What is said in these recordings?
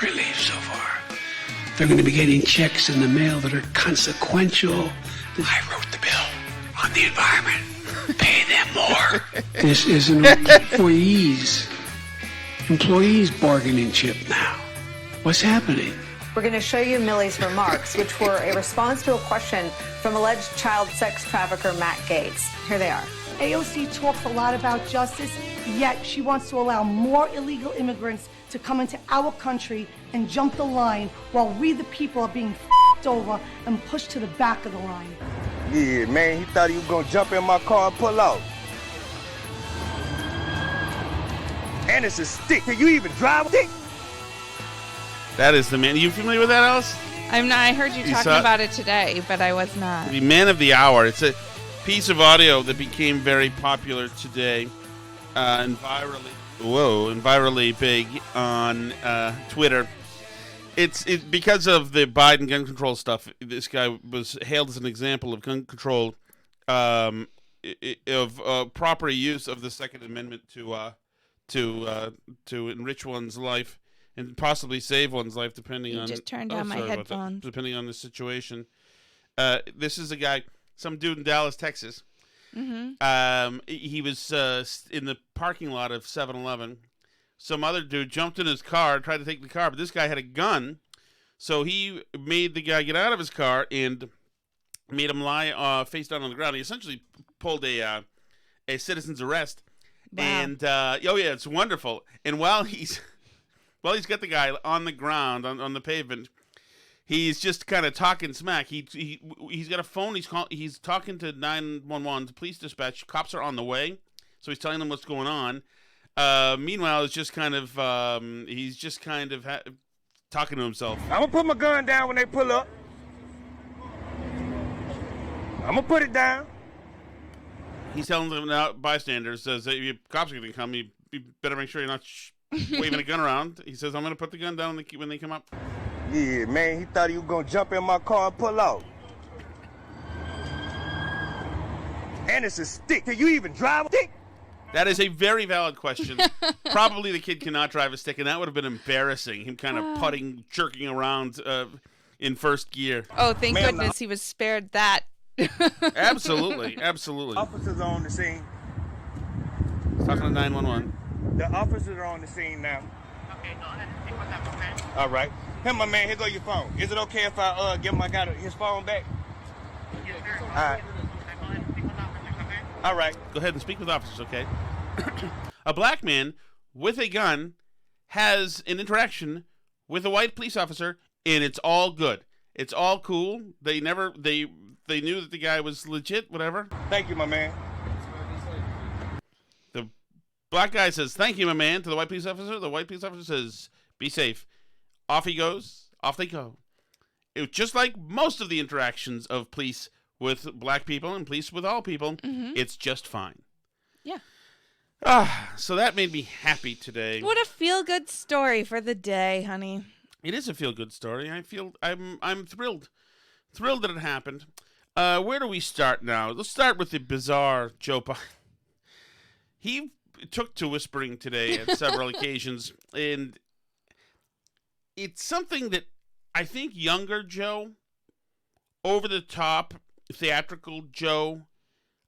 relief so far. They're going to be getting checks in the mail that are consequential. I wrote the bill on the environment. Pay them more. This is an employees bargaining chip now. What's happening? We're going to show you Millie's remarks, which were a response to a question from alleged child sex trafficker Matt Gates. Here they are. AOC talks a lot about justice, yet she wants to allow more illegal immigrants to come into our country and jump the line while we, the people, are being f***ed over and pushed to the back of the line. Yeah, man, he thought he was gonna jump in my car and pull out. And it's a stick. Can you even drive a stick? That is the man. Are you familiar with that, Alice? I'm not. I heard you talking about it today, but I was not. The man of the hour. It's a piece of audio that became very popular today and virally big on Twitter. It's because of the Biden gun control stuff. This guy was hailed as an example of gun control, of proper use of the Second Amendment to enrich one's life and possibly save one's life, depending on. Just turned on my headphones. Depending on the situation. This is a guy, some dude in Dallas, Texas. Mm-hmm. He was in the parking lot of 7-Eleven. Some other dude jumped in his car, tried to take the car, but this guy had a gun. So he made the guy get out of his car and made him lie face down on the ground. He essentially pulled a citizen's arrest. Wow. And it's wonderful. And while he's got the guy on the ground on the pavement, he's just kind of talking smack. He's got a phone. He's talking to 911, the police dispatch. Cops are on the way, so he's telling them what's going on. Meanwhile, it's just kind of he's just kind of talking to himself. I'm gonna put my gun down when they pull up. I'm gonna put it down. He's telling them now, bystanders, says that if cops are gonna come, you better make sure you're not waving a gun around. He says, I'm gonna put the gun down when they come up. Yeah, man, he thought he was gonna jump in my car and pull out. And it's a stick. Can you even drive a stick? That is a very valid question. Probably the kid cannot drive a stick, and that would have been embarrassing. Him kind of putting, jerking around in first gear. Oh, thank goodness he was spared that. Absolutely. Officers are on the scene. Talking to 911. The officers are on the scene now. Okay, go ahead and take that, okay? All right. Here, my man, here go your phone. Is it okay if I give my guy his phone back? Yes, sir. All right. All right. Go ahead and speak with officers, okay? A black man with a gun has an interaction with a white police officer, and it's all good. It's all cool. They knew that the guy was legit, whatever. Thank you, my man. The black guy says, thank you, my man, to the white police officer. The white police officer says, be safe. Off he goes. Off they go. It was just like most of the interactions of police with black people and police with all people. Mm-hmm. It's just fine. Yeah. So that made me happy today. What a feel-good story for the day, honey. It is a feel-good story. I'm thrilled that it happened. Where do we start now? Let's start with the bizarre Joe Biden. He took to whispering today at several occasions, and it's something that I think younger Joe, over-the-top, theatrical Joe,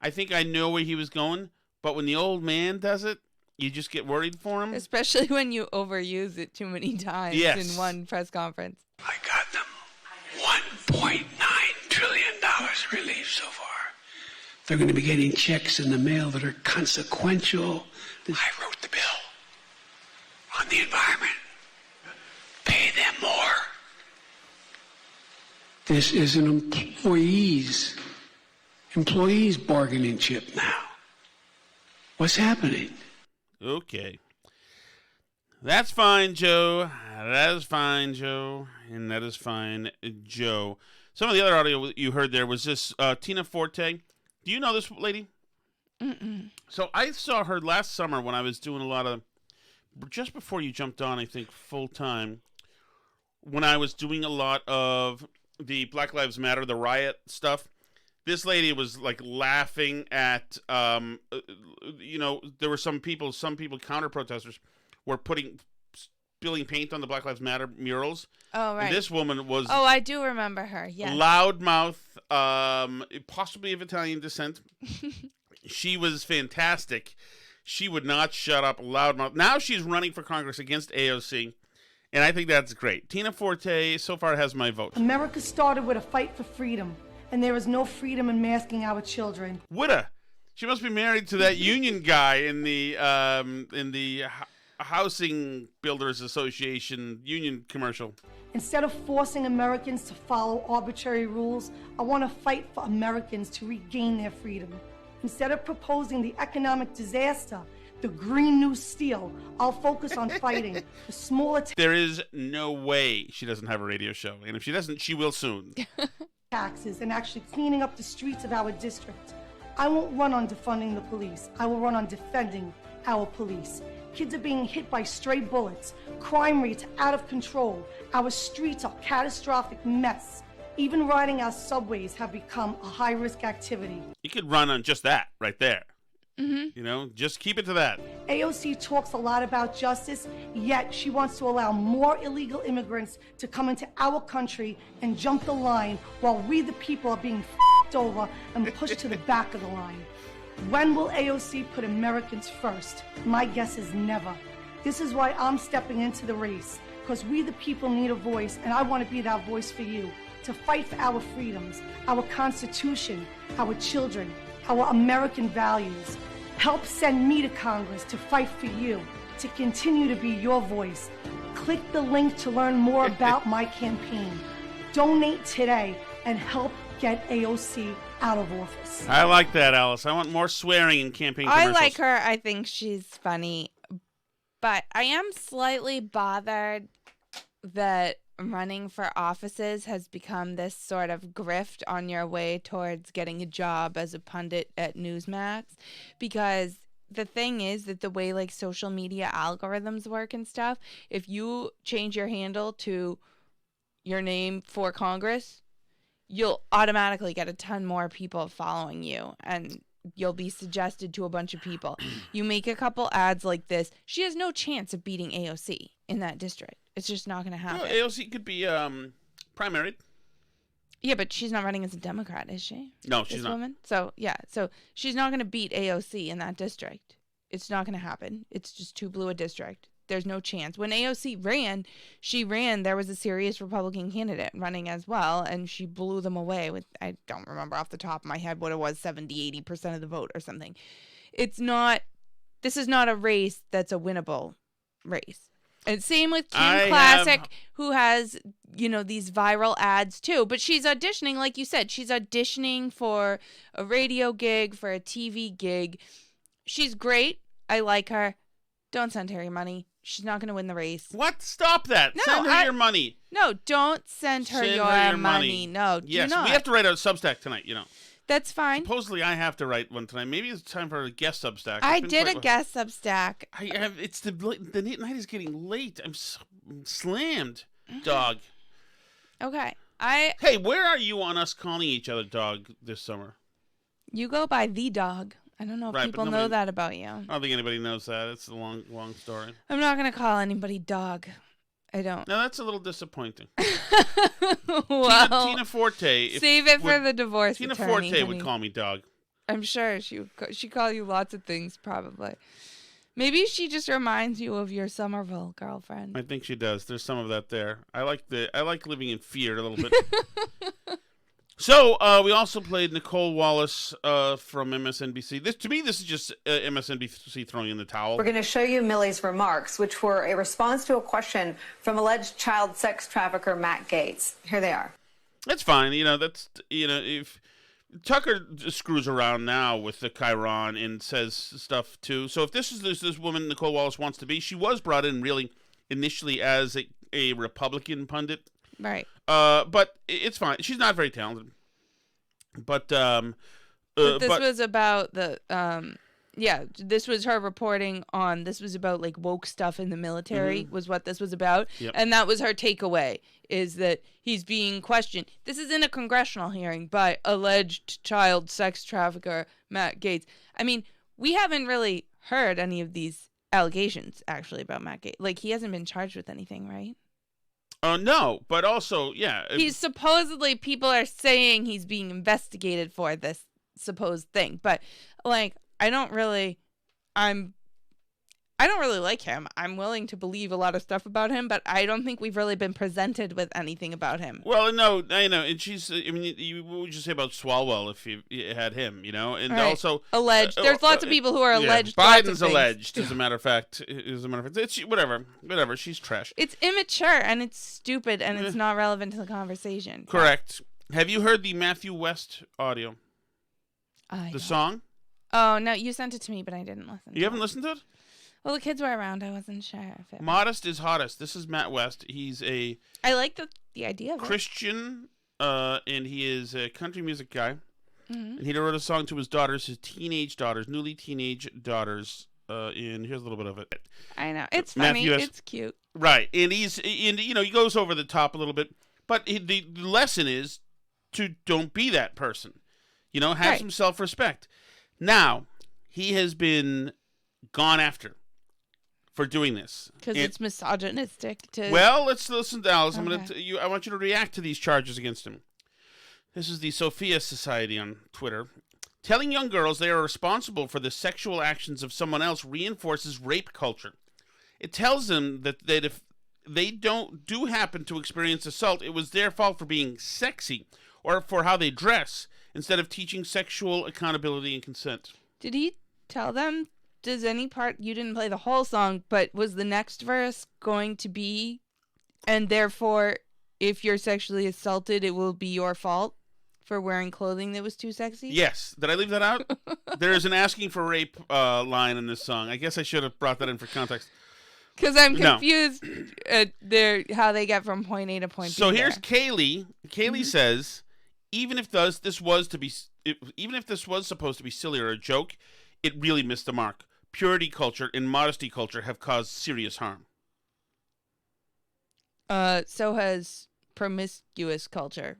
I think I know where he was going, but when the old man does it, you just get worried for him. Especially when you overuse it too many times in one press conference. I got them $1.9 trillion relief so far. They're going to be getting checks in the mail that are consequential. I wrote the bill on the environment. Pay them more. This is an employees bargaining chip now. What's happening? Okay. That's fine, Joe. That is fine, Joe. And that is fine, Joe. Some of the other audio you heard there was this Tina Forte. Do you know this lady? Mm-mm. So I saw her last summer when I was doing a lot of, just before you jumped on, I think, full time, when I was doing a lot of the Black Lives Matter, the riot stuff. This lady was like laughing at, there were some people counter protesters were putting spilling paint on the Black Lives Matter murals. Oh, right. And this woman was... Oh, I do remember her, yes. Loudmouth, possibly of Italian descent. She was fantastic. She would not shut up, loudmouth. Now she's running for Congress against AOC, and I think that's great. Tina Forte so far has my vote. America started with a fight for freedom, and there is no freedom in masking our children. Woulda. She must be married to that union guy in the Housing Builders Association union commercial. Instead of forcing Americans to follow arbitrary rules, I want to fight for Americans to regain their freedom. Instead of proposing the economic disaster, the Green New Steel, I'll focus on fighting the smaller There is no way she doesn't have a radio show. And if she doesn't, she will soon. taxes and actually cleaning up the streets of our district. I won't run on defunding the police. I will run on defending our police. Kids are being hit by stray bullets. Crime rates are out of control. Our streets are a catastrophic mess. Even riding our subways have become a high-risk activity. You could run on just that right there. Mm-hmm. You know, just keep it to that. AOC talks a lot about justice, yet she wants to allow more illegal immigrants to come into our country and jump the line while we, the people, are being f***ed over and pushed to the back of the line. When will AOC put Americans first? My guess is never. This is why I'm stepping into the race, because we, the people, need a voice, and I want to be that voice for you, to fight for our freedoms, our Constitution, our children, our American values. Help send me to Congress to fight for you, to continue to be your voice. Click the link to learn more about my campaign. Donate today and help get AOC out of office. I like that, Alice. I want more swearing in campaign commercials. I like her. I think she's funny. But I am slightly bothered that running for offices has become this sort of grift on your way towards getting a job as a pundit at Newsmax, because the thing is that the way like social media algorithms work and stuff, if you change your handle to your name for Congress, you'll automatically get a ton more people following you, and you'll be suggested to a bunch of people. You make a couple ads like this, she has no chance of beating AOC in that district. It's just not going to happen. Well, AOC could be primaried. Yeah, but she's not running as a Democrat, is she? No, she's this not. Woman? So, yeah. So she's not going to beat AOC in that district. It's not going to happen. It's just too blue a district. There's no chance. When AOC ran, there was a serious Republican candidate running as well, and she blew them away with, I don't remember off the top of my head what it was, 70-80% of the vote or something. This is not a race that's a winnable race. And same with Kim Classic, who has, these viral ads too. But she's auditioning, like you said, she's auditioning for a radio gig, for a TV gig. She's great. I like her. Don't send her your money. She's not going to win the race. What? Stop that. No, send her your money. No, don't send her your money. No, yes, do not. We have to write a Substack tonight, That's fine. Supposedly, I have to write one tonight. Maybe it's time for a guest Substack. I did a guest Substack. It's the night is getting late. I'm so slammed, dog. Okay, Hey, where are you on us calling each other dog this summer? You go by the dog. I don't know if people know that about you. I don't think anybody knows that. It's a long, long story. I'm not gonna call anybody dog. I don't. Now that's a little disappointing. Well, Tina Forte. Save it for the divorce Tina attorney. Forte would call me dog. I'm sure she call you lots of things, probably. Maybe she just reminds you of your Somerville girlfriend. I think she does. There's some of that there. I like living in fear a little bit. So we also played Nicole Wallace from MSNBC. To me, this is just MSNBC throwing in the towel. We're going to show you Millie's remarks, which were a response to a question from alleged child sex trafficker Matt Gaetz. Here they are. That's fine. If Tucker screws around now with the Chiron and says stuff too. So if this is this woman Nicole Wallace wants to be, she was brought in really initially as a Republican pundit. Right. But it's fine. She's not very talented. But this was about the this was her reporting on, this was about like woke stuff in the military, was what this was about. Yep. And that was her takeaway, is that he's being questioned. This is in a congressional hearing by alleged child sex trafficker Matt Gaetz. I mean, we haven't really heard any of these allegations actually about Matt Gaetz. Like, he hasn't been charged with anything, right? No, but also, yeah. He's supposedly, people are saying he's being investigated for this supposed thing, but like, I don't really like him. I'm willing to believe a lot of stuff about him, but I don't think we've really been presented with anything about him. Well, no, I know, and what would you say about Swalwell if you had him, and Right. also Alleged. There's lots of people who are alleged. lots of Biden's things. alleged, as a matter of fact. It's whatever. She's trash. It's immature and it's stupid and it's not relevant to the conversation. Correct. Have you heard the Matthew West audio? The song? Oh no, you sent it to me, but I didn't listen. You haven't listened to it? Well, the kids were around. I wasn't sure if it. Modest is hottest. This is Matt West. He's a I like the idea of Christian, and he is a country music guy. Mm-hmm. And he wrote a song to his daughters, newly teenage daughters. And here's a little bit of it. I know it's funny. It's cute. Right, and he goes over the top a little bit, but the lesson is to don't be that person. Have some self-respect. Now, he has been gone after for doing this because it's misogynistic. Well, let's listen to Alice. Okay. I want you to react to these charges against him. This is the Sophia Society on Twitter. Telling young girls they are responsible for the sexual actions of someone else reinforces rape culture. It tells them that if they do happen to experience assault, it was their fault for being sexy or for how they dress, instead of teaching sexual accountability and consent. Did he tell them? Does any part, you didn't play the whole song, but was the next verse going to be, and therefore, if you're sexually assaulted, it will be your fault for wearing clothing that was too sexy? Yes. Did I leave that out? There is an asking for rape line in this song. I guess I should have brought that in for context. Because I'm confused how they get from point A to point B. So here's Kaylee. Kaylee says, even if this was supposed to be silly or a joke, it really missed the mark. Purity culture and modesty culture have caused serious harm. So has promiscuous culture.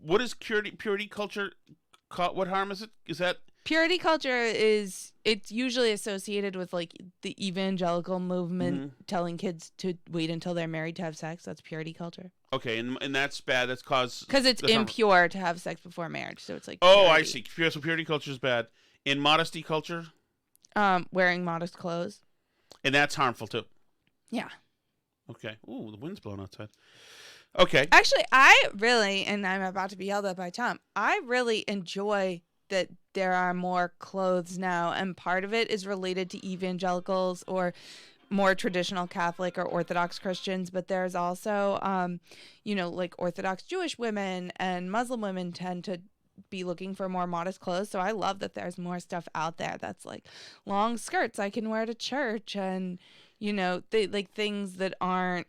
What is purity culture? What harm is it? Is that purity culture? It's usually associated with like the evangelical movement telling kids to wait until they're married to have sex. That's purity culture. Okay, and that's bad. That's because it's impure to have sex before marriage. So it's like I see. So purity culture is bad. In modesty culture, wearing modest clothes, and that's harmful too. Yeah. Okay. Ooh, the wind's blowing outside. Okay. Actually, I really, and I'm about to be yelled at by Tom, I really enjoy that there are more clothes now, and part of it is related to evangelicals or more traditional Catholic or Orthodox Christians, but there's also, like Orthodox Jewish women and Muslim women tend to be looking for more modest clothes. So I love that there's more stuff out there that's like long skirts I can wear to church, and like things that aren't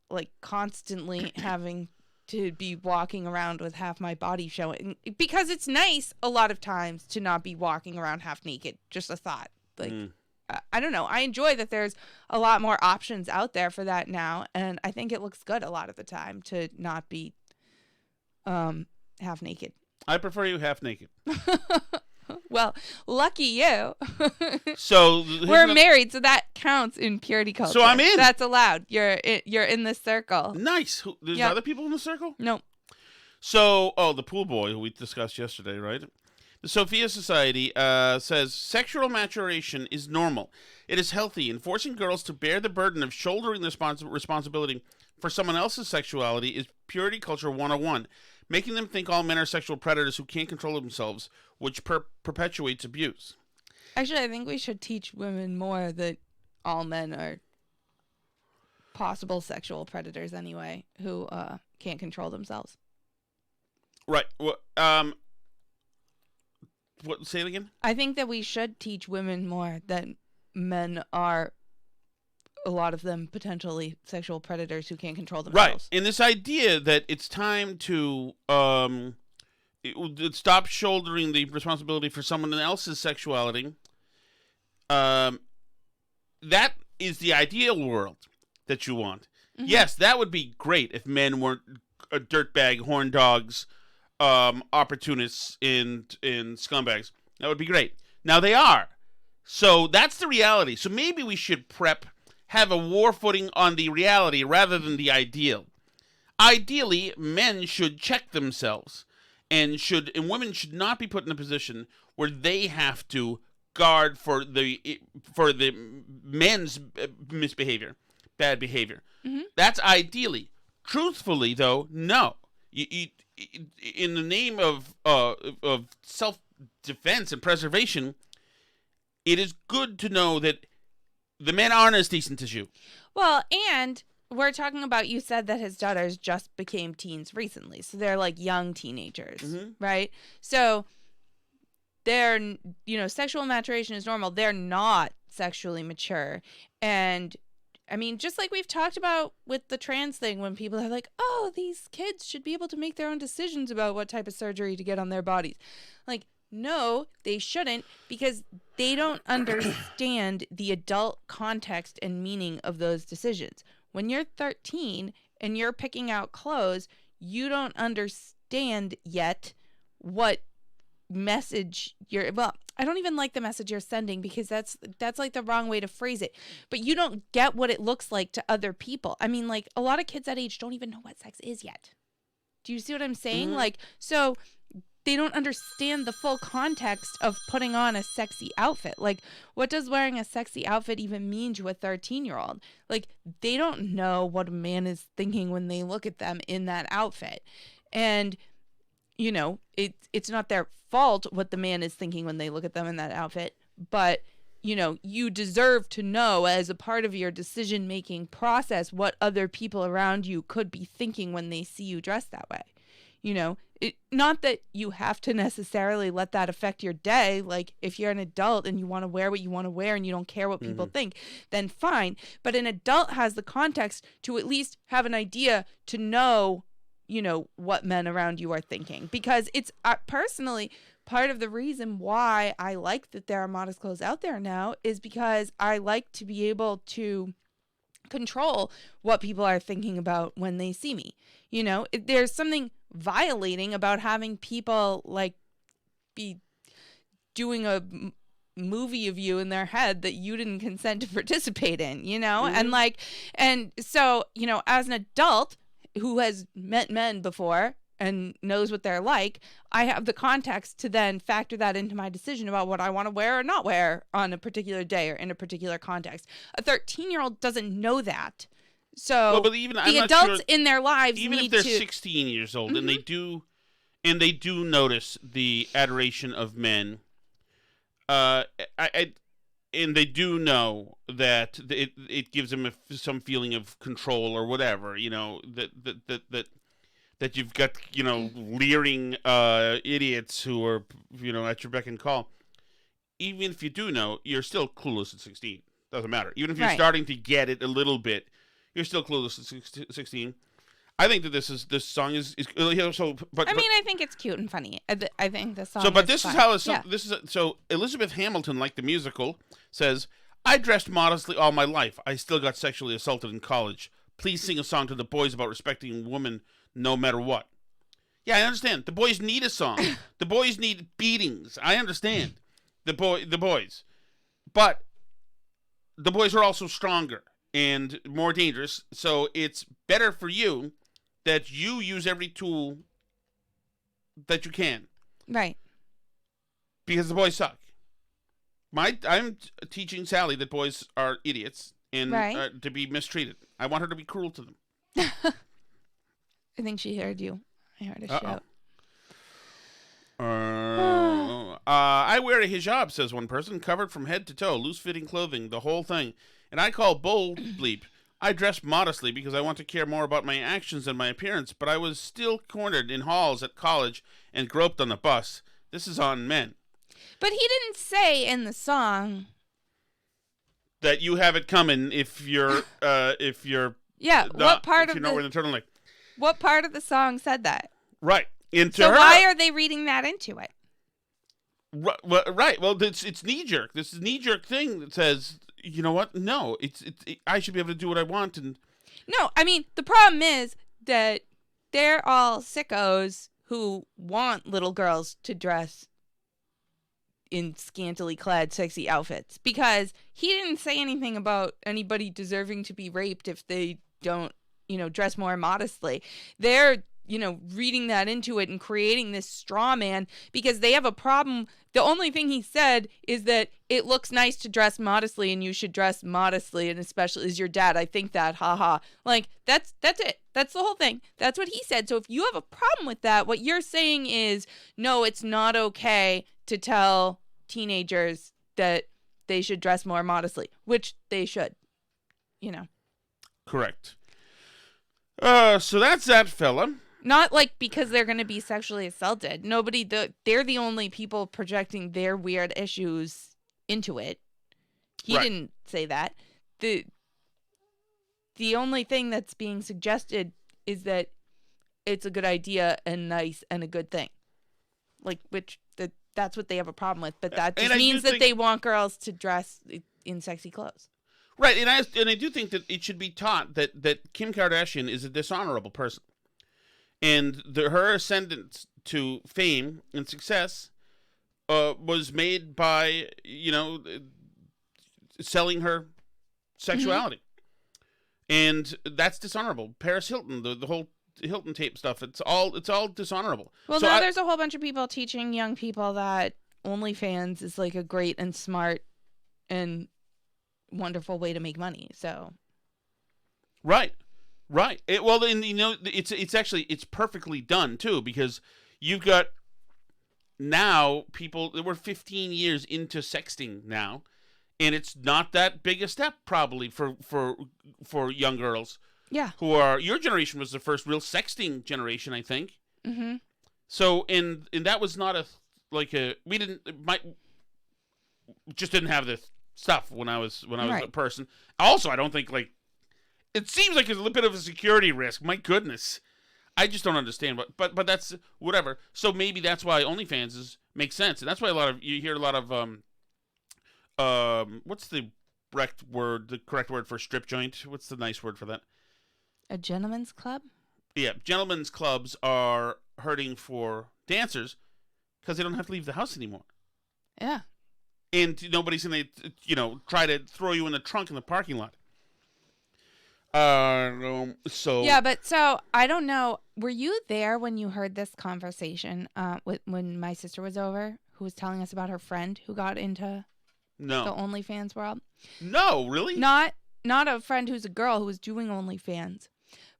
like constantly having to be walking around with half my body showing, because it's nice a lot of times to not be walking around half naked. Just a thought. Like, I don't know. I enjoy that there's a lot more options out there for that now. And I think it looks good a lot of the time to not be half naked. I prefer you half naked. Well, lucky you. So we're married, so that counts in purity culture. So I'm in. That's allowed. You're in the circle. Nice. There's other people in the circle? No. So, the pool boy who we discussed yesterday, right? The Sophia Society says sexual maturation is normal. It is healthy, and forcing girls to bear the burden of shouldering the responsibility for someone else's sexuality is purity culture 101. Making them think all men are sexual predators who can't control themselves, which perpetuates abuse. Actually, I think we should teach women more that all men are possible sexual predators anyway, who can't control themselves. Right. Well, what? Say it again? I think that we should teach women more that men are, a lot of them, potentially sexual predators who can't control themselves. Right. And this idea that it's time to stop shouldering the responsibility for someone else's sexuality, that is the ideal world that you want. Mm-hmm. Yes, that would be great if men weren't dirtbag, horn dogs, opportunists, and scumbags. That would be great. Now they are. So that's the reality. So maybe we should have a war footing on the reality rather than the ideal. Ideally, men should check themselves, and women should not be put in a position where they have to guard for the men's misbehavior, bad behavior. Mm-hmm. That's ideally. Truthfully, though, no. In the name of self-defense and preservation, it is good to know that the men aren't as decent as you. Well, and we're talking about, you said that his daughters just became teens recently. So they're like young teenagers, right? So their, sexual maturation is normal. They're not sexually mature. And I mean, just like we've talked about with the trans thing, when people are like, oh, these kids should be able to make their own decisions about what type of surgery to get on their bodies. Like, no, they shouldn't, because they don't understand the adult context and meaning of those decisions. When you're 13 and you're picking out clothes, you don't understand yet what message I don't even like the message you're sending, because that's like the wrong way to phrase it. But you don't get what it looks like to other people. I mean, like, a lot of kids that age don't even know what sex is yet. Do you see what I'm saying? Mm-hmm. Like, so they don't understand the full context of putting on a sexy outfit. Like, what does wearing a sexy outfit even mean to a 13-year-old? Like, they don't know what a man is thinking when they look at them in that outfit. And, it's not their fault what the man is thinking when they look at them in that outfit. But, you deserve to know, as a part of your decision-making process, what other people around you could be thinking when they see you dressed that way. Not that you have to necessarily let that affect your day. Like, if you're an adult and you want to wear what you want to wear and you don't care what people think, then fine. But an adult has the context to at least have an idea to know, what men around you are thinking. Because it's personally part of the reason why I like that there are modest clothes out there now, is because I like to be able to control what people are thinking about when they see me. There's something violating about having people like be doing a movie of you in their head that you didn't consent to participate in, and so, as an adult who has met men before and knows what they're like, I have the context to then factor that into my decision about what I want to wear or not wear on a particular day or in a particular context. A 13-year-old doesn't know that. So but even, the adults in their lives even need if they're to... 16 years old, and they do notice the adoration of men, and they do know that it gives them some feeling of control or whatever, that you've got, leering idiots who are, at your beck and call. Even if you do know, you're still clueless at 16. Doesn't matter. Even if you're starting to get it a little bit, you're still clueless at 16. I think that this song is so. I think it's cute and funny. I think the song. So, but is this fun. is how so Elizabeth Hamilton, like the musical, says, "I dressed modestly all my life. I still got sexually assaulted in college. Please sing a song to the boys about respecting women no matter what." Yeah, I understand. The boys need a song. The boys need beatings. I understand. The boys, but the boys are also stronger and more dangerous. So it's better for you that you use every tool that you can. Right. Because the boys suck. I'm teaching Sally that boys are idiots and to be mistreated. I want her to be cruel to them. I think she heard you. I heard a shout. I wear a hijab, says one person, covered from head to toe, loose-fitting clothing, the whole thing. And I call bull bleep. I dress modestly because I want to care more about my actions than my appearance, but I was still cornered in halls at college and groped on the bus. This is on men. But he didn't say in the song that you have it coming if you're what part of the turtleneck. What part of the song said that? Right. So why are they reading that into it? Right. Well, it's knee jerk. This is knee jerk thing that says, you know what? No, I should be able to do what I want. And no, I mean, the problem is that they're all sickos who want little girls to dress in scantily clad sexy outfits, because he didn't say anything about anybody deserving to be raped if they don't, dress more modestly. They're, reading that into it and creating this straw man because they have a problem. The only thing he said is that it looks nice to dress modestly and you should dress modestly, and especially as your dad, I think that, haha. Like, that's it. That's the whole thing. That's what he said. So if you have a problem with that, what you're saying is, no, it's not okay to tell teenagers that they should dress more modestly, which they should, Correct. So that's that fella. Not like because they're going to be sexually assaulted. They're the only people projecting their weird issues into it. He Right. didn't say that. The only thing that's being suggested is that it's a good idea and nice and a good thing. Like, that's what they have a problem with. But that just means that they want girls to dress in sexy clothes. Right, and I do think that it should be taught that Kim Kardashian is a dishonorable person. And her ascendance to fame and success was made by, selling her sexuality. And that's dishonorable. Paris Hilton, the whole Hilton tape stuff, it's all dishonorable. Well, so now there's a whole bunch of people teaching young people that OnlyFans is like a great and smart and wonderful way to make money. So Right. It's perfectly done too, because you've got now people that were 15 years into sexting now, and it's not that big a step probably for young girls. Yeah. Who are, your generation was the first real sexting generation, I think. Mm-hmm. So and that was not just didn't have this stuff when I was Right. a person. Also, I don't think it seems like it's a little bit of a security risk. My goodness. I just don't understand. But that's whatever. So maybe that's why OnlyFans makes sense. And that's why you hear a lot of what's the correct word for strip joint? What's the nice word for that? A gentleman's club? Yeah, gentlemen's clubs are hurting for dancers because they don't have to leave the house anymore. Yeah. And nobody's going to, try to throw you in the trunk in the parking lot. Yeah, but so I don't know. Were you there when you heard this conversation? When my sister was over, who was telling us about her friend who got into the OnlyFans world? No, really? Not a friend who's a girl who was doing OnlyFans,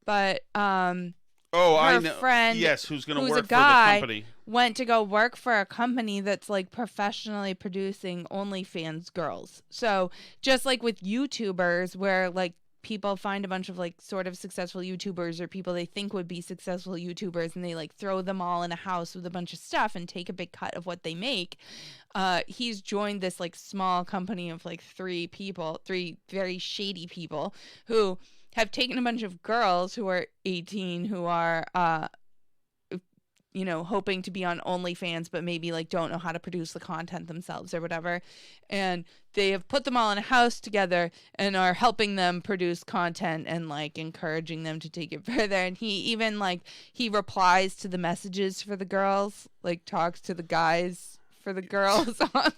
but I know. Friend, yes, who's going to who's work a guy, for the company? Went to go work for a company that's like professionally producing OnlyFans girls. So just like with YouTubers, where like people find a bunch of like sort of successful YouTubers or people they think would be successful YouTubers, and they like throw them all in a house with a bunch of stuff and take a big cut of what they make. He's joined this like small company of like three very shady people who have taken a bunch of girls who are 18 who are hoping to be on OnlyFans, but maybe like don't know how to produce the content themselves or whatever. And they have put them all in a house together and are helping them produce content and like encouraging them to take it further. And he even he replies to the messages for the girls, like talks to the guys for the girls on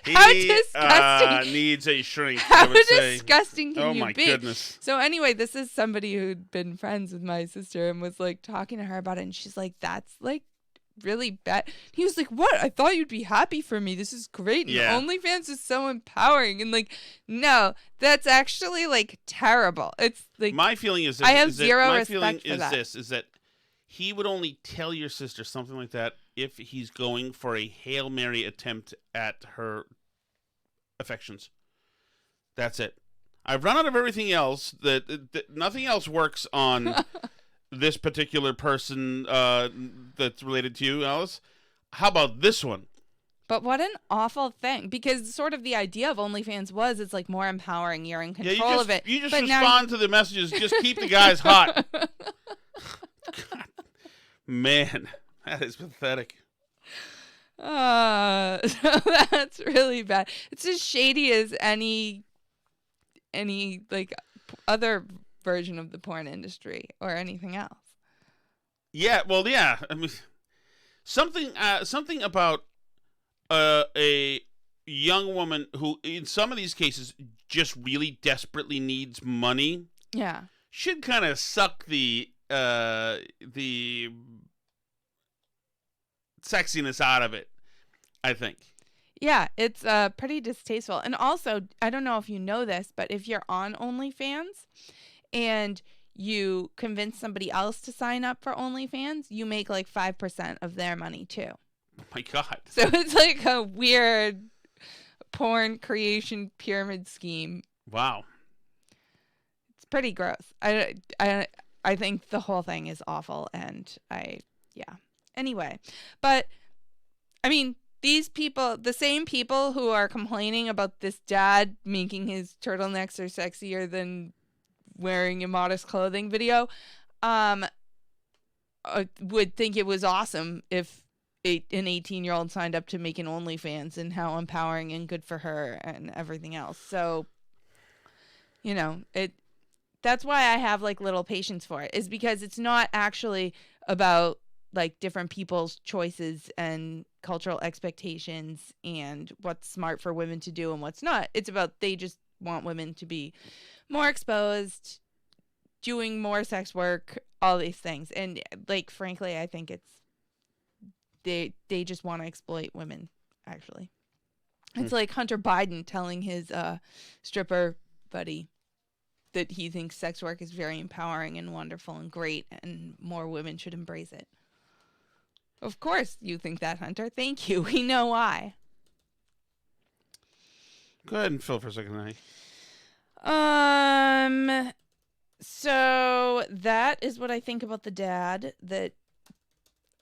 how disgusting needs a shrink. How disgusting can oh you my be? Goodness. So anyway, this is somebody who'd been friends with my sister and was like talking to her about it, and she's like, that's like really bad. He was like, what? I thought you'd be happy for me. This is great. And yeah. OnlyFans is so empowering. And like, no, that's actually like terrible. It's like, my feeling is this, I have zero respect for that. Is that he would only tell your sister something like that if he's going for a Hail Mary attempt at her affections. That's it. I've run out of everything else. That nothing else works on this particular person that's related to you, Alice. How about this one? But what an awful thing, because sort of the idea of OnlyFans was it's like more empowering. You're in control of it. You just but respond to the messages. Just keep the guys hot. God. Man, that is pathetic. So that's really bad. It's as shady as any like other version of the porn industry or anything else. Yeah, well, yeah. I mean, something about a young woman who, in some of these cases, just really desperately needs money, Yeah. should kind of suck the sexiness out of it, I think. Yeah, it's pretty distasteful. And also, I don't know if you know this, but if you're on OnlyFans and you convince somebody else to sign up for OnlyFans, you make like 5% of their money too. Oh my God. So it's like a weird porn creation pyramid scheme. Wow. It's pretty gross. I think the whole thing is awful, and Anyway, but I mean, these people, the same people who are complaining about this dad making his turtlenecks are sexier than wearing immodest clothing video, would think it was awesome if an 18-year-old signed up to make an OnlyFans, and how empowering and good for her and everything else. So, that's why I have like little patience for it, is because it's not actually about like different people's choices and cultural expectations and what's smart for women to do and what's not. It's about they just want women to be more exposed, doing more sex work, all these things. And like, frankly, I think it's they just want to exploit women, actually. It's like Hunter Biden telling his stripper buddy that he thinks sex work is very empowering and wonderful and great, and more women should embrace it. Of course you think that, Hunter. Thank you. We know why. Go ahead and fill for a second, honey. So that is what I think about the dad that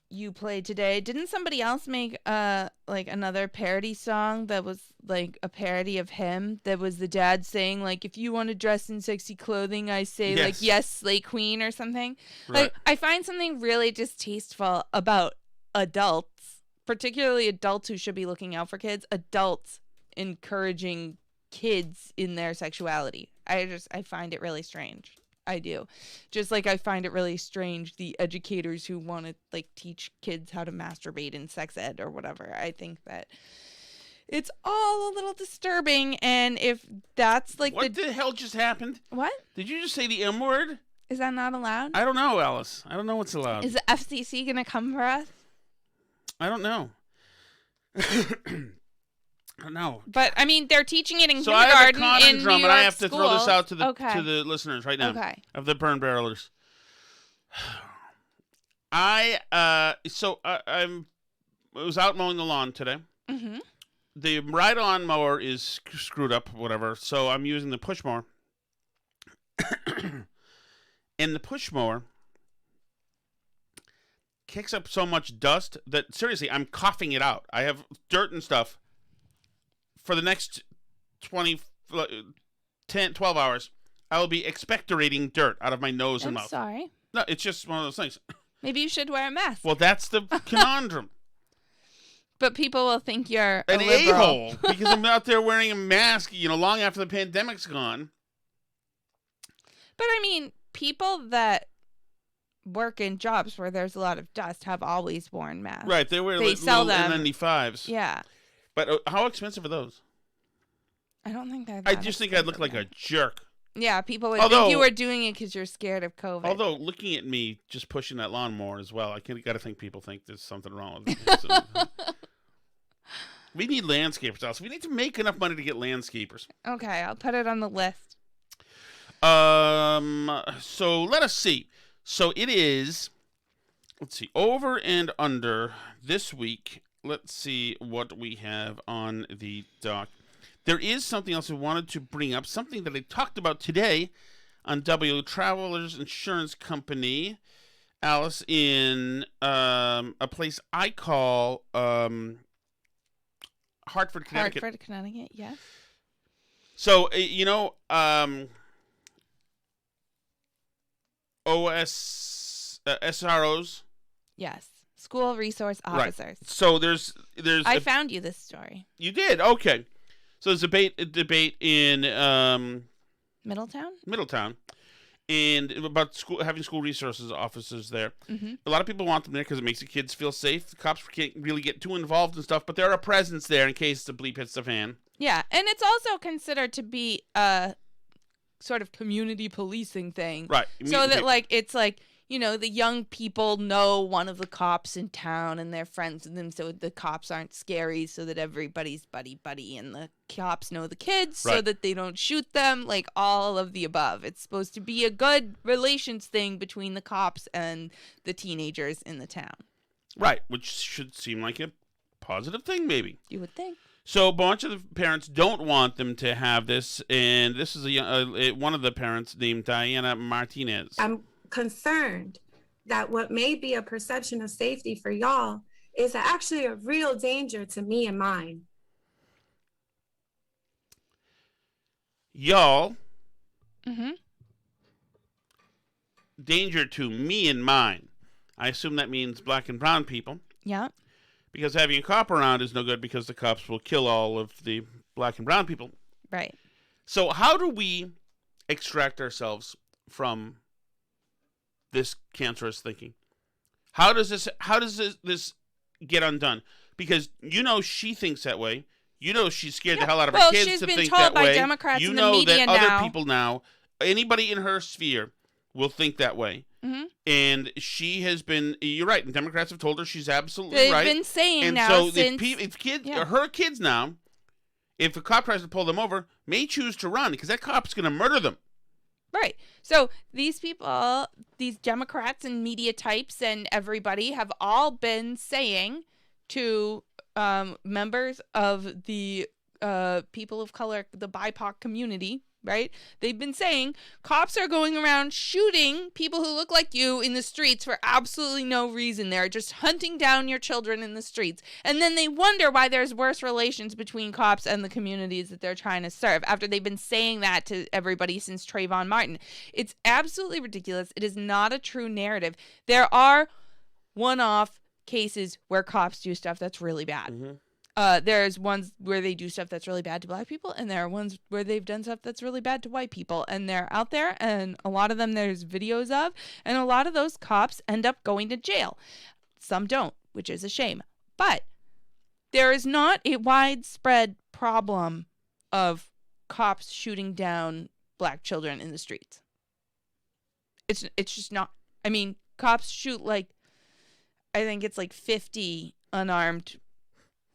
you played today. Didn't somebody else make like another parody song that was like a parody of him, that was the dad saying like, if you want to dress in sexy clothing, I say like, yes, slay queen, or something? Right. Like, I find something really distasteful about adults, particularly adults who should be looking out for kids, adults encouraging kids in their sexuality. I find it really strange. I do. Just like I find it really strange the educators who want to like teach kids how to masturbate in sex ed or whatever. I think that it's all a little disturbing, and if that's like what the hell just happened? What? Did you just say the M word? Is that not allowed? I don't know, Alice. I don't know what's allowed. Is the FCC going to come for us? I don't know. I don't know. But I mean, they're teaching it in so I have a kindergarten in New conundrum, York and I have to schools. throw this out to the Okay. to the listeners right now. Okay. Of the burn barrelers. I was out mowing the lawn today. Mm-hmm. The ride-on mower is screwed up, whatever. So I'm using the push mower. And the push mower kicks up so much dust that, seriously, I'm coughing it out. I have dirt and stuff. For the next 12 hours, I will be expectorating dirt out of my nose and I'm mouth. sorry. No, it's just one of those things. Maybe you should wear a mask. Well, that's the conundrum. But people will think you're An a liberal. a-hole, because I'm out there wearing a mask, long after the pandemic's gone. But I mean, people that work in jobs where there's a lot of dust have always worn masks. Right, they wear They sell little them. N95s. Yeah. But how expensive are those? I don't think they're I that just think I'd look like a expensive. jerk. Yeah, people would Although- think you were doing it because you're scared of COVID. Although, looking at me just pushing that lawnmower as well, I got to think people think there's something wrong with me. So, we need landscapers, Alice. We need to make enough money to get landscapers. Okay, I'll put it on the list. So let us see. So it is, let's see, over and under this week. Let's see what we have on the dock. There is something else I wanted to bring up, something that I talked about today on W Travelers Insurance Company, Alice, in a place I call Hartford, Connecticut. Hartford, Connecticut, yes. So, SROs. Yes. School resource officers. Right. So there's I found you this story. You did? Okay. So there's a debate in Middletown? Middletown. and about having school resources officers there. A lot of people want them there because it makes the kids feel safe. The cops can't really get too involved and stuff, but they're a presence there in case the bleep hits the fan. Yeah, and it's also considered to be a sort of community policing thing. Right. So that, like, it's like, you know, the young people know one of the cops in town and they're friends with them, so the cops aren't scary, so that everybody's buddy, and the cops know the kids so that they don't shoot them, like all of the above. It's supposed to be a good relations thing between the cops and the teenagers in the town. Right, which should seem like a positive thing, maybe. You would think. So a bunch of the parents don't want them to have this, and this is one of the parents named Diana Martinez. I'm concerned that what may be a perception of safety for y'all is actually a real danger to me and mine. Y'all, danger to me and mine. I assume that means black and brown people. Yeah. Because having a cop around is no good because the cops will kill all of the black and brown people. Right. So how do we extract ourselves from this cancerous thinking? How does this get undone? Because you know she thinks that way. You know she's scared the hell out of her kids to think that way. She's been told by Democrats in the media that other people now, anybody in her sphere will think that way. And she has been, you're right, and Democrats have told her she's absolutely right. They've been saying and now so since... her kids now, if a cop tries to pull them over, may choose to run because that cop's going to murder them. Right. So these people, these Democrats and media types and everybody have all been saying to members of the people of color, the BIPOC community, right? They've been saying cops are going around shooting people who look like you in the streets for absolutely no reason. They're just hunting down your children in the streets. And then they wonder why there's worse relations between cops and the communities that they're trying to serve after they've been saying that to everybody since Trayvon Martin. It's absolutely ridiculous. It is not a true narrative. There are one-off cases where cops do stuff that's really bad. There's ones where they do stuff that's really bad to black people, and there are ones where they've done stuff that's really bad to white people, and they're out there, and a lot of them there's videos of, and a lot of those cops end up going to jail. Some don't, which is a shame. But there is not a widespread problem of cops shooting down black children in the streets. It's just not. I mean, cops shoot I think it's 50 unarmed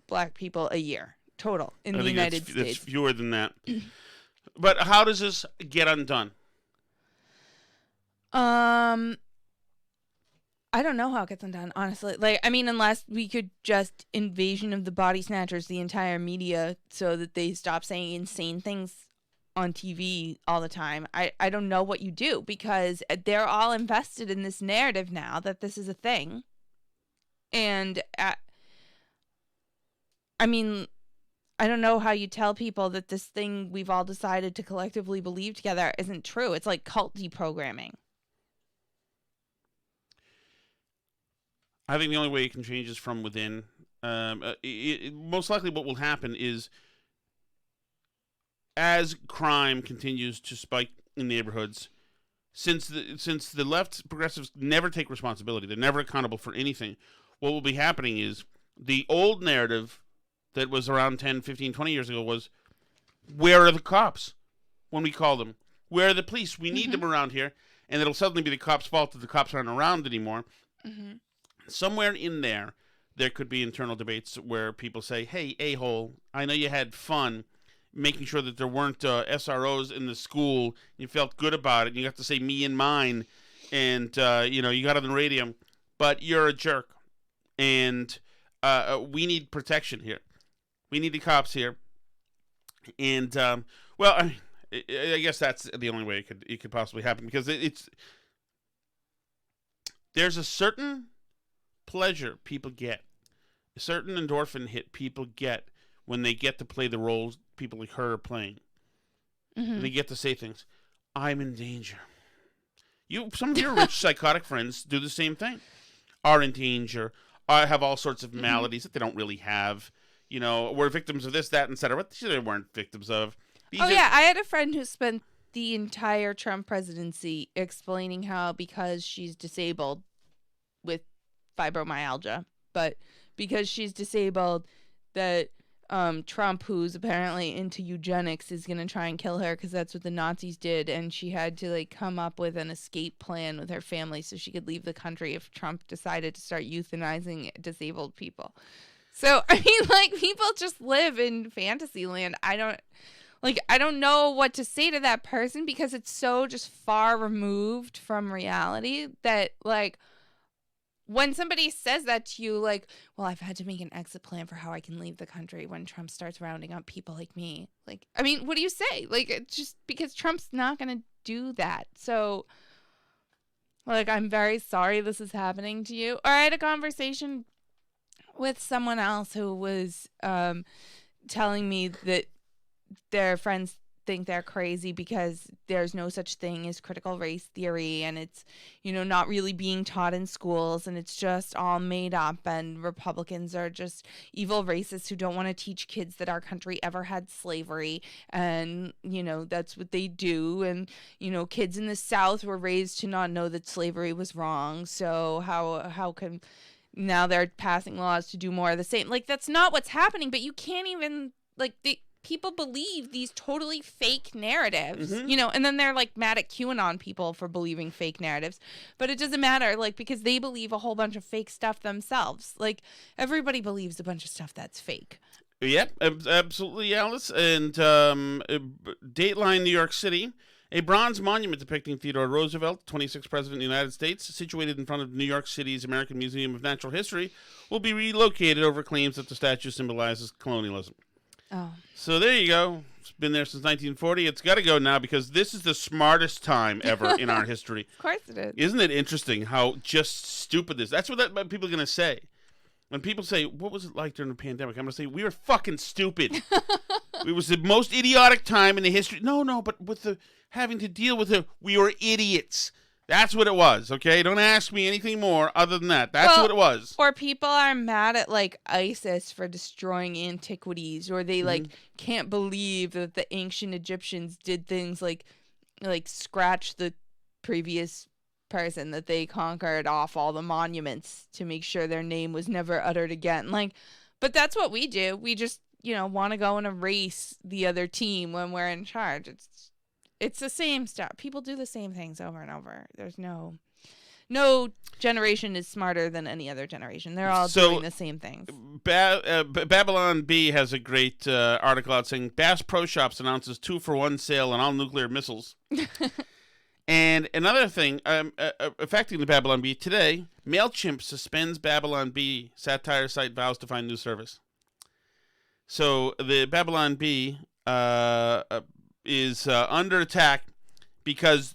black people a year total in the United States. It's fewer than that. But how does this get undone? I don't know how it gets undone, honestly. Unless we could just Invasion of the Body Snatchers the entire media so that they stop saying insane things on TV all the time. I don't know what you do because they're all invested in this narrative now that this is a thing. And I don't know how you tell people that this thing we've all decided to collectively believe together isn't true. It's like cult deprogramming. I think the only way it can change is from within. Most likely what will happen is as crime continues to spike in neighborhoods, since the left progressives never take responsibility, they're never accountable for anything, what will be happening is the old narrative that was around 10, 15, 20 years ago was, where are the cops when we call them? Where are the police? We need them around here. And it'll suddenly be the cops' fault that the cops aren't around anymore. Somewhere in there could be internal debates where people say, hey, a-hole, I know you had fun making sure that there weren't SROs in the school. You felt good about it. You got to say me and mine. And, you got on the radio. But you're a jerk. And we need protection here. We need the cops here, and I guess that's the only way it could possibly happen because there's a certain pleasure people get, a certain endorphin hit people get when they get to play the roles people like her are playing. They get to say things. I'm in danger. Some of your rich psychotic friends do the same thing. Are in danger. Have all sorts of maladies that they don't really have. We're victims of this, that, etc. What they weren't victims of. I had a friend who spent the entire Trump presidency explaining how because she's disabled with fibromyalgia, but because she's disabled that Trump, who's apparently into eugenics, is going to try and kill her because that's what the Nazis did, and she had to like come up with an escape plan with her family so she could leave the country if Trump decided to start euthanizing disabled people. So, I mean, like, people just live in fantasy land. I don't know what to say to that person because it's so just far removed from reality that, like, when somebody says that to you, like, well, I've had to make an exit plan for how I can leave the country when Trump starts rounding up people like me. Like, I mean, what do you say? Like, it's just because Trump's not going to do that. So, like, I'm very sorry this is happening to you. Or I had a conversation with someone else who was telling me that their friends think they're crazy because there's no such thing as critical race theory, and it's, you know, not really being taught in schools, and it's just all made up, and Republicans are just evil racists who don't want to teach kids that our country ever had slavery, and, you know, that's what they do, and, you know, kids in the South were raised to not know that slavery was wrong, so how can now they're passing laws to do more of the same? Like, that's not what's happening, but you can't even, like, people believe these totally fake narratives, you know, and then they're like mad at QAnon people for believing fake narratives, but it doesn't matter, like, because they believe a whole bunch of fake stuff themselves. Like, everybody believes a bunch of stuff that's fake. Yep, absolutely, Alice. And Dateline, New York City, a bronze monument depicting Theodore Roosevelt, 26th President of the United States, situated in front of New York City's American Museum of Natural History, will be relocated over claims that the statue symbolizes colonialism. Oh. So there you go. It's been there since 1940. It's got to go now because this is the smartest time ever in our history. Of course it is. Isn't it interesting how just stupid this? That's what people are going to say. When people say, what was it like during the pandemic? I'm going to say, we were fucking stupid. It was the most idiotic time in the history. No, but with the having to deal with it, we were idiots. That's what it was, okay? Don't ask me anything more other than that. That's what it was. Or people are mad at, like, ISIS for destroying antiquities, or they, like, can't believe that the ancient Egyptians did things like scratch the previous person that they conquered off all the monuments to make sure their name was never uttered again. Like, but that's what we do. We just, you know, want to go and erase the other team when we're in charge. It's the same stuff. People do the same things over and over. There's no generation is smarter than any other generation. They're all doing the same things. Babylon Bee has a great article out saying Bass Pro Shops announces 2-for-1 sale on all nuclear missiles. And another thing affecting the Babylon Bee today, MailChimp suspends Babylon Bee satire site vows to find new service. So the Babylon Bee is under attack because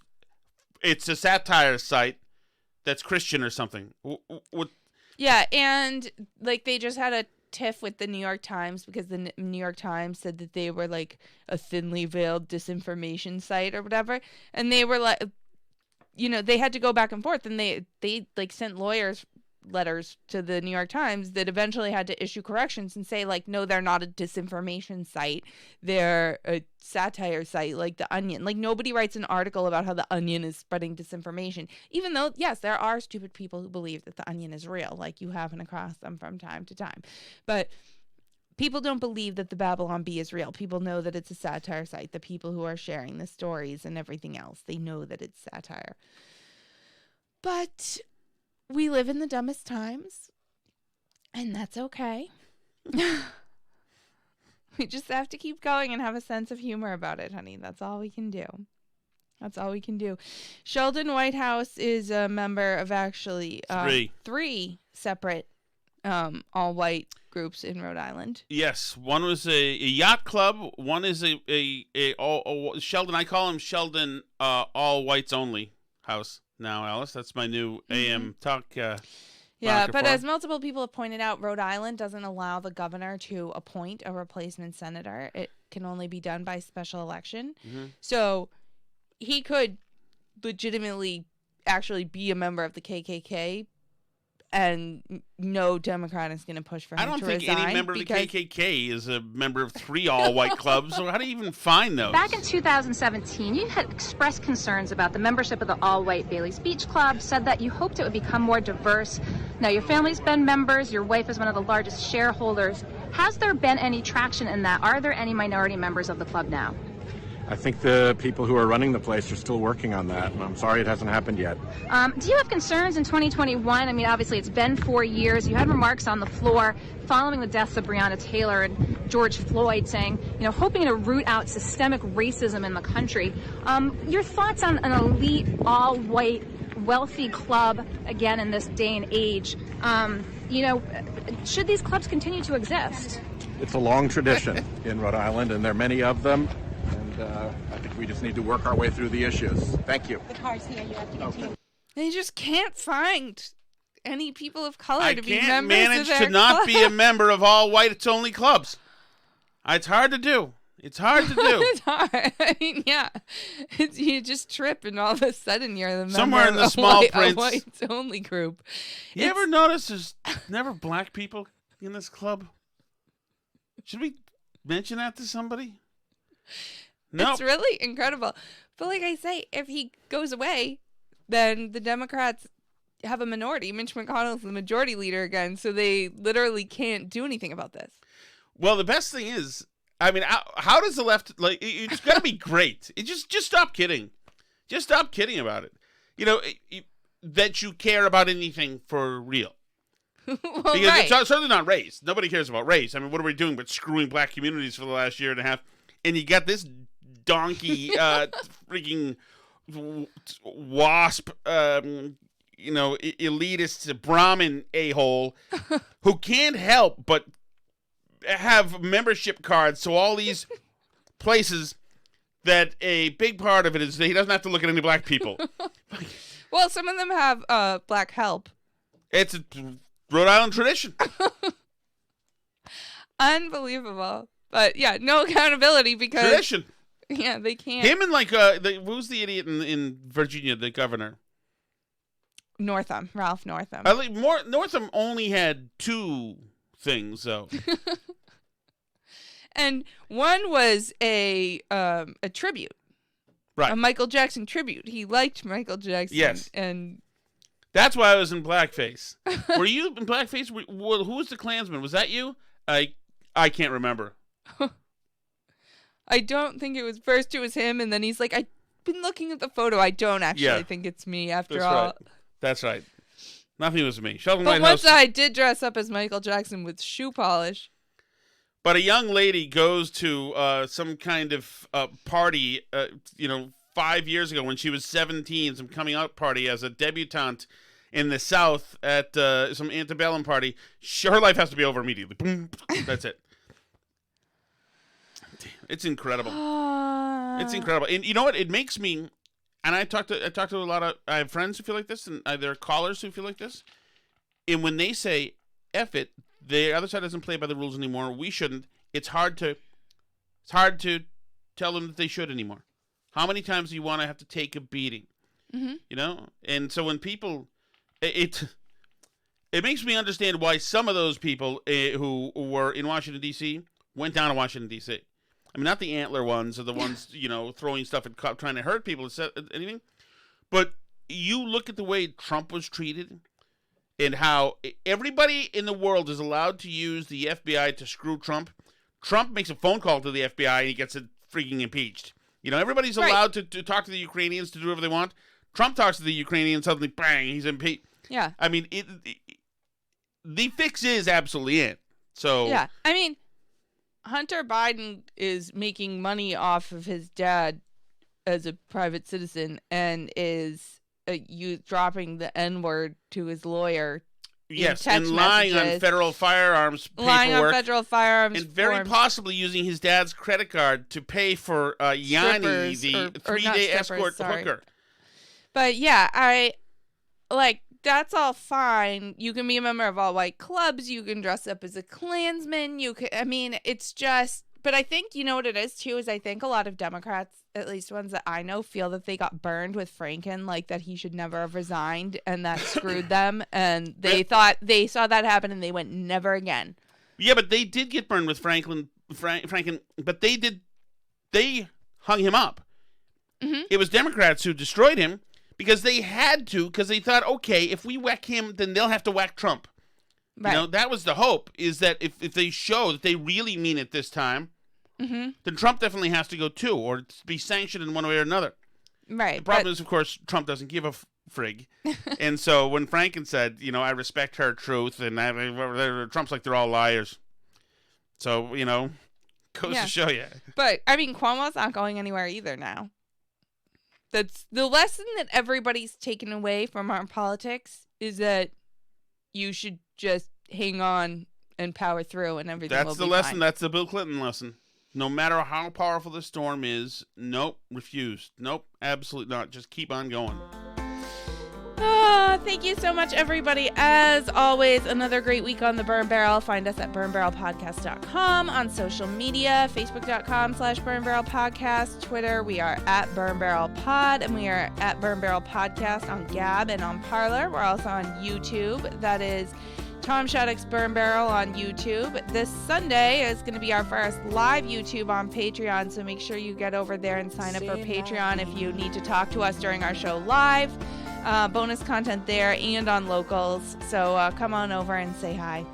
it's a satire site that's Christian or something. Yeah, and like they just had a tiff with the New York Times because the New York Times said that they were like a thinly veiled disinformation site or whatever, and they were like, you know, they had to go back and forth, and they like sent lawyers letters to the New York Times that eventually had to issue corrections and say, like, no, they're not a disinformation site. They're a satire site like The Onion. Like, nobody writes an article about how The Onion is spreading disinformation, even though, yes, there are stupid people who believe that The Onion is real. Like, you happen across them from time to time. But people don't believe that the Babylon Bee is real. People know that it's a satire site. The people who are sharing the stories and everything else, they know that it's satire. But we live in the dumbest times, and that's okay. We just have to keep going and have a sense of humor about it, honey. That's all we can do. That's all we can do. Sheldon Whitehouse is a member of actually three separate all-white groups in Rhode Island. Yes, one was a yacht club. One is a Sheldon. I call him Sheldon all whites only house. Now, Alice, that's my new AM talk. Yeah, but as multiple people have pointed out, Rhode Island doesn't allow the governor to appoint a replacement senator. It can only be done by special election. So he could legitimately actually be a member of the KKK and no Democrat is going to push for him I don't to think resign any member of the because- KKK is a member of 3 all-white clubs. So how do you even find those? Back in 2017, you had expressed concerns about the membership of the all-white Bailey's Beach Club, said that you hoped it would become more diverse. Now, your family's been members. Your wife is one of the largest shareholders. Has there been any traction in that? Are there any minority members of the club now? I think the people who are running the place are still working on that, and I'm sorry it hasn't happened yet. Do you have concerns in 2021? I mean, obviously, it's been 4 years. You had remarks on the floor following the deaths of Breonna Taylor and George Floyd saying, hoping to root out systemic racism in the country. Your thoughts on an elite, all-white, wealthy club, again, in this day and age? Should these clubs continue to exist? It's a long tradition in Rhode Island, and there are many of them. I think we just need to work our way through the issues. Thank you. The car's here. You have to continue. They just can't find any people of color I to be can't members manage of their to not club. be a member of all whites only clubs. It's hard to do. It's hard to do. It's hard. I mean, yeah. You just trip and all of a sudden you're the member Somewhere in of the small a print. whites only group. You ever notice there's never black people in this club? Should we mention that to somebody? No. It's really incredible. But like I say, if he goes away, then the Democrats have a minority. Mitch McConnell's the majority leader again, so they literally can't do anything about this. Well, the best thing is, I mean, how does the left, it's got to be great. Just stop kidding. Just stop kidding about it. That you care about anything for real. Well, Because right. it's certainly not race. Nobody cares about race. I mean, what are we doing but screwing black communities for the last year and a half? And you got this donkey, freaking wasp, elitist Brahmin a-hole who can't help but have membership cards. So all these places that a big part of it is that he doesn't have to look at any black people. Well, some of them have black help. It's a Rhode Island tradition. Unbelievable. But yeah, no accountability because Tradition. yeah, they can't. Him and who's the idiot in Virginia, the governor? Northam, Ralph Northam. Northam only had 2 things though. And one was a tribute. Right. A Michael Jackson tribute. He liked Michael Jackson. Yes. And That's why I was in blackface. Were you in blackface? Who was the Klansman? Was that you? I can't remember. I don't think it was him, and then he's like, I've been looking at the photo. I don't actually think it's me after all. Right. That's right. Nothing was me. Sheldon But Whitehouse. once I did dress up as Michael Jackson with shoe polish. But a young lady goes to some kind of party, 5 years ago when she was 17, some coming out party as a debutante in the South at some antebellum party. Her life has to be over immediately. Boom. That's it. It's incredible. It's incredible. And you know what? It makes me, and I talk to a lot of, I have friends who feel like this, and there are callers who feel like this. And when they say, F it, the other side doesn't play by the rules anymore, we shouldn't, it's hard to tell them that they should anymore. How many times do you want to have to take a beating? Mm-hmm. And so when people, it makes me understand why some of those people who were in Washington, D.C. went down to Washington, D.C. I mean, not the antler ones or the ones, throwing stuff at trying to hurt people or anything. But you look at the way Trump was treated and how everybody in the world is allowed to use the FBI to screw Trump. Trump makes a phone call to the FBI and he gets it freaking impeached. Everybody's allowed to talk to the Ukrainians to do whatever they want. Trump talks to the Ukrainians, suddenly, bang, he's impeached. Yeah. I mean, the fix is absolutely in. So yeah. I mean, Hunter Biden is making money off of his dad as a private citizen and is dropping the N-word to his lawyer. Yes, and lying on federal firearms paperwork. Lying on federal firearms and very forms. possibly using his dad's credit card to pay for Yanni, the 3-day escort hooker. But yeah, that's all fine. You can be a member of all white clubs. You can dress up as a Klansman. It's just But I think, you know what it is, too, is I think a lot of Democrats, at least ones that I know, feel that they got burned with Franken, like that he should never have resigned, and that screwed them. And they thought they saw that happen, and they went, never again. Yeah, but they did get burned with Franken, but they hung him up. Mm-hmm. It was Democrats who destroyed him because they had to, because they thought, okay, if we whack him, then they'll have to whack Trump. Right. You know, that was the hope, is that if they show that they really mean it this time, mm-hmm. then Trump definitely has to go too, or be sanctioned in one way or another. Right. The problem is, of course, Trump doesn't give a frig. And so when Franken said, you know, I respect her truth, and Trump's like, they're all liars. So, you know, goes to show you. But, I mean, Cuomo's not going anywhere either now. That's the lesson that everybody's taken away from our politics, is that you should just hang on and power through, and everything will be fine. That's the lesson. That's the Bill Clinton lesson. No matter how powerful the storm is, nope, refused. Nope, absolutely not. Just keep on going. Thank you so much, everybody. As always, another great week on the Burn Barrel. Find us at burnbarrelpodcast.com, on social media, facebook.com/burnbarrelpodcast, Twitter, we are at burnbarrelpod, and we are at Burn Barrel Podcast on Gab and on Parler. We're also on YouTube. That is Tom Shattuck's Burn Barrel on YouTube. This Sunday is going to be our first live YouTube on Patreon, so make sure you get over there and sign up for Patreon if you need to talk to us during our show live. Bonus content there and on Locals, so come on over and say hi.